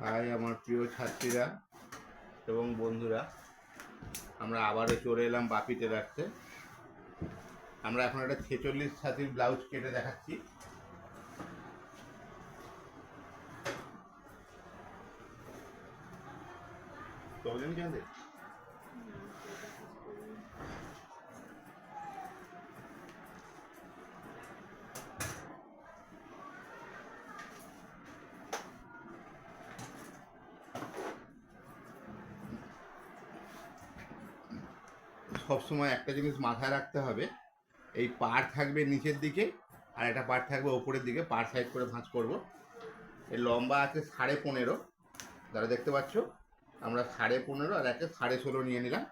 High আমার প্রিয় ছাত্রীরা এবং বন্ধুরা, আমরা আবারও চলে এলাম বাপি টেলার্সে। আমরা এখন একটা 46 ছাতির ব্লাউজ কেটে দেখাচ্ছি। সবসময় একটা জিনিস মাথায় রাখতে হবে, এই পাড় থাকবে নিচের দিকে আর একটা পাড় থাকবে ওপরের দিকে। পাড় সাইড করে ভাঁজ করব। এর লম্বা আছে 15.5, যারা দেখতে পাচ্ছ। আমরা 15.5 আর একে 16.5 নিয়ে নিলাম।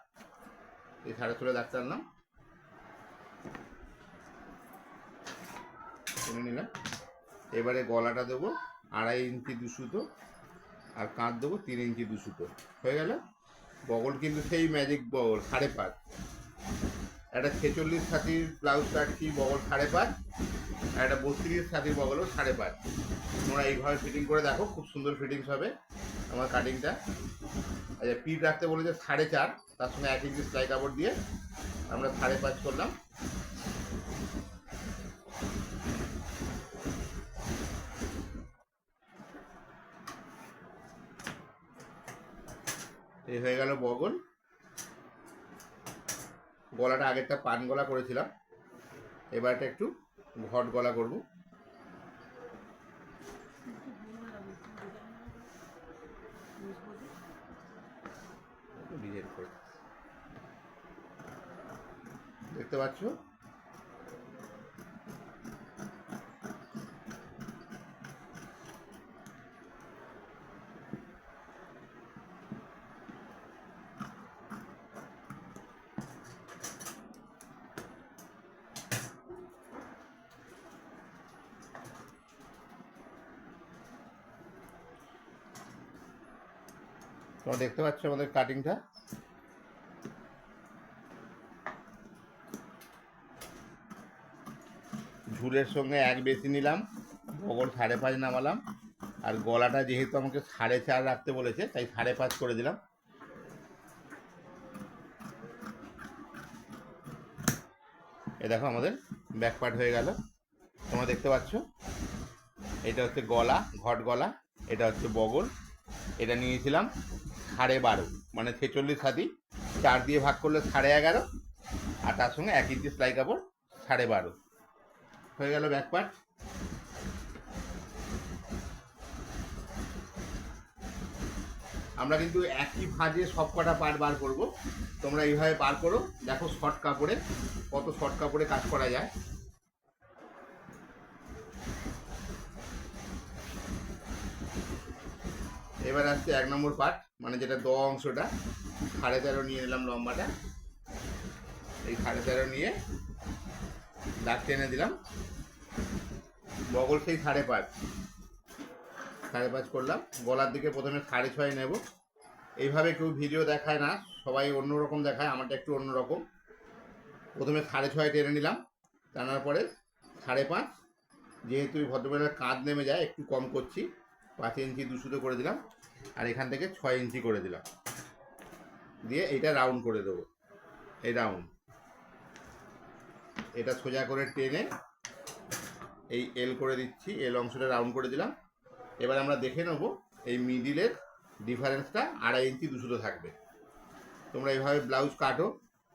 এই 16.5 দাগটা আনলাম, কিনে নিলাম। এবারে গলাটা দেবো 2.5 ইঞ্চি 2 সুতো আর কাঁধ দেবো 3 ইঞ্চি 2 সুতো। হয়ে গেল। বগল কিন্তু সেই ম্যাজিক বগল 5.5। একটা 46 ছাতির ব্লাউজ কাটছি, বগল 5.5। আর একটা 32 ছাতির বগলও 5.5। তোমরা এইভাবে ফিটিং করে দেখো, খুব সুন্দর ফিটিংস হবে আমার কাটিংটা। আচ্ছা, পিঠ রাখতে বলেছে 4.5, তার সঙ্গে 1 ইঞ্চি সেলাই কাপড় দিয়ে আমরা 5.5 করলাম। এই হয়ে গেল বগল। গলাটা আগেরটা পান গলা করেছিলাম, এবারটা একটু ঘট গলা করব। দেখতে পাচ্ছ, তোমরা দেখতে পাচ্ছ আমাদের কাটিংটা। ঝুলের সঙ্গে 1 বেশি নিলাম, বগল 5.5 নামালাম। আর গলাটা যেহেতু আমাকে 4.5 রাখতে বলেছে, তাই 5.5 করে দিলাম। এ দেখো আমাদের ব্যাক পার্ট হয়ে গেল। তোমরা দেখতে পাচ্ছ, এটা হচ্ছে গলা, ঘট গলা। এটা হচ্ছে বগল। এটা নিয়েছিলাম 12.5, মানে 46 ছাতি। 4 দিয়ে ভাগ করলে 11.5, আর তার সঙ্গে 1 ইঞ্চি সেলাই কাপড় 12.5। হয়ে গেল ব্যাক পার্ট। আমরা কিন্তু একই ভাঁজে সব কটা পার্ট বার করব। তোমরা এইভাবে বার করো, দেখো শর্ট কাপড়ে কত শর্ট কাপড়ে কাজ করা যায়। এবার আসছে 1 নম্বর পার্ট, মানে যেটা দ অংশটা। 13.5 নিয়ে নিলাম লম্বাটা। এই 13.5 নিয়ে দাগ টেনে দিলাম। বগল সেই 5.5 করলাম। গলার দিকে প্রথমে 6.5 নেব। এইভাবে কেউ ভিডিও দেখায় না, সবাই অন্যরকম দেখায়, আমারটা একটু অন্যরকম। প্রথমে 6.5 টেনে নিলাম, টানার পরে 5.5। যেহেতু ভদ্রবেলার কাঁধ নেমে যায়, একটু কম করছি, 5 ইঞ্চি 2 সুতো করে দিলাম। আর এখান থেকে 6 ইঞ্চি করে দিলাম, দিয়ে এইটা রাউন্ড করে দেবো। এই রাউন্ড, এটা সোজা করে টেনে এই এল করে দিচ্ছি, এল অংশটা রাউন্ড করে দিলাম। এবার আমরা দেখে নেবো এই মিডিলের ডিফারেন্সটা 2.5 ইঞ্চি 2 সুতো থাকবে। তোমরা এইভাবে ব্লাউজ কাটো,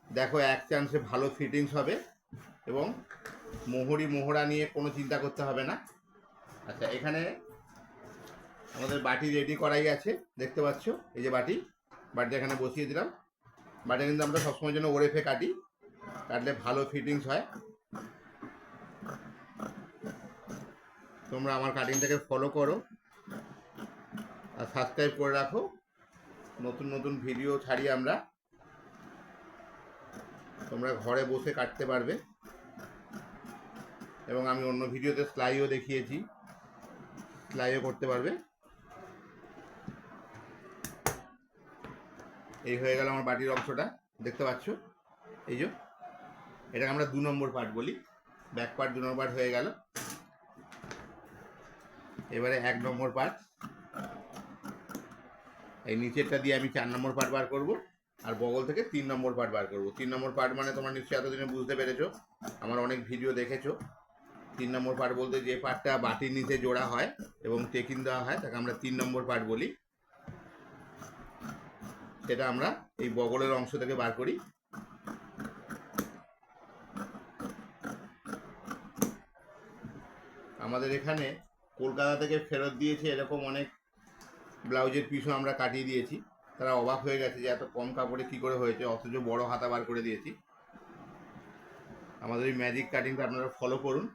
দেখো এক চান্সে ভালো ফিটিংস হবে এবং মোহরা নিয়ে কোনো চিন্তা করতে হবে না। আচ্ছা, এখানে আমাদের বাটি রেডি করাই আছে, দেখতে পাচ্ছ। এই যে বাটিটা এখানে বসিয়ে দিলাম। বাটিটা কিন্তু আমরা সবসময়ের জন্য ওরেফে কাটি, কাটলে ভালো ফিটিংস হয়। তোমরা আমার কাটিংটাকে ফলো করো আর সাবস্ক্রাইব করে রাখো। নতুন নতুন ভিডিও ছাড়ি আমরা, তোমরা ঘরে বসে কাটতে পারবে। এবং আমি অন্য ভিডিওতে সেলাইও দেখিয়েছি, সেলাইও করতে পারবে। এই হয়ে গেল আমার বাটির অংশটা, দেখতে পাচ্ছ। এই যে এটাকে আমরা 2 নম্বর পার্ট বলি। ব্যাক পার্ট 2 নম্বর পার্ট হয়ে গেল। এবারে 1 নম্বর পার্ট। এই নিচেরটা দিয়ে আমি 4 নম্বর পার্ট বার করব, আর বগল থেকে 3 নম্বর পার্ট বার করব। 3 নম্বর পার্ট মানে তোমরা নিশ্চয়ই এতদিনে বুঝতে পেরেছো, আমার অনেক ভিডিও দেখেছো। 3 নম্বর পার্ট বলতে যে পার্টটা বাটির নিচে জোড়া হয় এবং টেকিং দেওয়া হয় তাকে আমরা 3 নম্বর পার্ট বলি। সেটা আমরা এই বগলের অংশ থেকে বার করি। আমাদের এখানে কলকাতা থেকে ফেরত দিয়েছে এরকম অনেক ব্লাউজের পিসও আমরা কাটিয়ে দিয়েছি, তারা অবাক হয়ে গেছে যে এত কম কাপড়ে কী করে হয়েছে, অথচ বড় হাতা বার করে দিয়েছি। আমাদের এই ম্যাজিক কাটিংটা আপনারা ফলো করুন,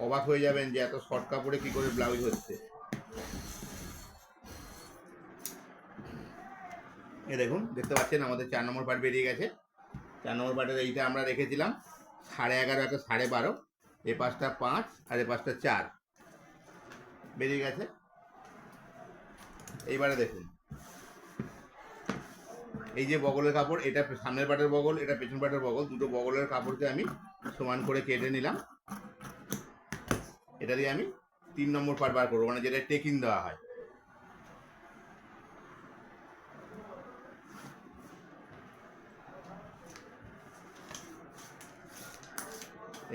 অবাক হয়ে যাবেন যে এত শর্ট কাপড়ে কী করে ব্লাউজ হচ্ছে। এ দেখুন, দেখতে পাচ্ছেন আমাদের 4 নম্বর পার্ট বেরিয়ে গেছে। 4 নম্বর পার্টের এইটা আমরা রেখেছিলাম 11.5 একটা 12.5, এ পাশটা 5 আর এ পাশটা 4 বেরিয়ে গেছে। এইবারে দেখুন, এই যে বগলের কাপড়, এটা সামনের পাটের বগল, এটা পেছন পাটের বগল, দুটো বগলের কাপড়কে আমি সমান করে কেটে নিলাম। এটা দিয়ে আমি 3 নম্বর পার্ট বার করবো, মানে যেটা টেকিং দেওয়া হয়।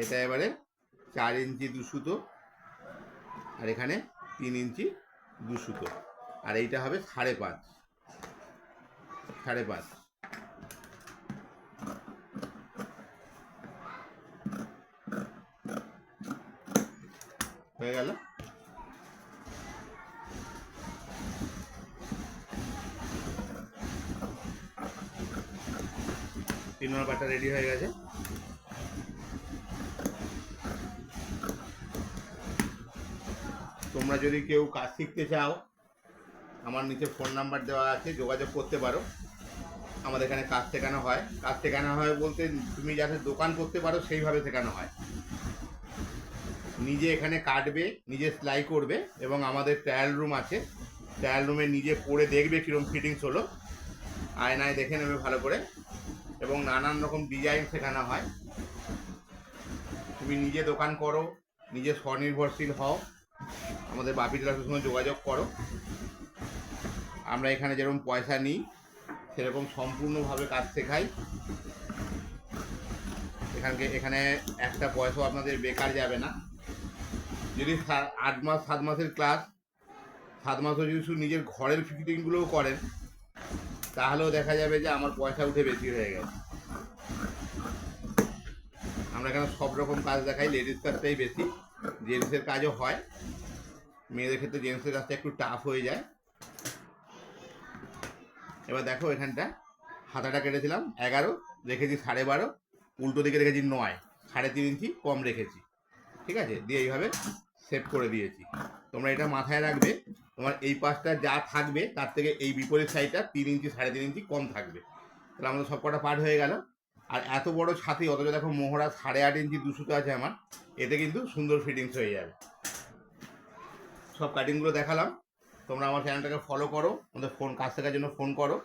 এটা এবারে 4 ইঞ্চি 2 সুতো, আর এখানে 3 ইঞ্চি 2 সুতো, আর এইটা হবে 5.5 হয়ে গেল। 3 নম্বর পার্টটা রেডি হয়ে গেছে। তোমরা যদি কেউ কাজ শিখতে চাও, আমার নিচে ফোন নাম্বার দেওয়া আছে, যোগাযোগ করতে পারো। আমাদের এখানে কাজ শেখানো হয়। কাজ শেখানো হয় বলতে তুমি যাতে দোকান করতে পারো সেইভাবে শেখানো হয়। নিজে এখানে কাটবে, নিজে সেলাই করবে, এবং আমাদের ট্রায়াল রুম আছে, ট্রায়াল রুমে নিজে পরে দেখবে কীরকম ফিটিংস হলো, আয়নায় দেখে নেবে ভালো করে, এবং নানান রকম ডিজাইন শেখানো হয়। তুমি নিজে দোকান করো, নিজে স্বনির্ভরশীল হও, আমাদের বাপি টেলার্সের সঙ্গে যোগাযোগ করো। আমরা এখানে যেরকম পয়সা নিই সেরকম সম্পূর্ণভাবে কাজ শেখাই। এখানে একটা পয়সাও আপনাদের বেকার যাবে না। যদি 8 মাস 7 মাসের ক্লাস, 7 মাসও যদি শুধু নিজের ঘরের ফিটিংগুলোও করেন, তাহলেও দেখা যাবে যে আমার পয়সা উঠে বেশি হয়ে গেছে। আমরা এখানে সব রকম কাজ দেখাই, লেডিস কাজটাই বেশি, জেন্টসের কাজও হয়। মেয়েদের ক্ষেত্রে জেন্টসের কাজটা একটু টাফ হয়ে যায়। এবার দেখো, এখানটা হাতাটা কেটেছিলাম 11, রেখেছি 12.5, উল্টো দিকে রেখেছি 9, 3.5 ইঞ্চি কম রেখেছি। ঠিক আছে, দিয়ে এইভাবে সেট করে দিয়েছি। তোমরা এটা মাথায় রাখবে, তোমার এই পাশটা যা থাকবে তার থেকে এই বিপরীত সাইডটা 3 ইঞ্চি 3.5 ইঞ্চি কম থাকবে। তাহলে আমাদের সব কটা পার্ট হয়ে গেল। আর এত বড় ছাতি, অথচ দেখো মোহরা 8.5 ইঞ্চি 2 সুতো আছে আমার, এতে কিন্তু সুন্দর ফিটিংস হয়ে যাবে। সব কাটিংগুলো দেখালাম। তোমরা আমার চ্যানেলটাকে ফলো করো, আমাদের কাজ শেখার জন্য ফোন করো।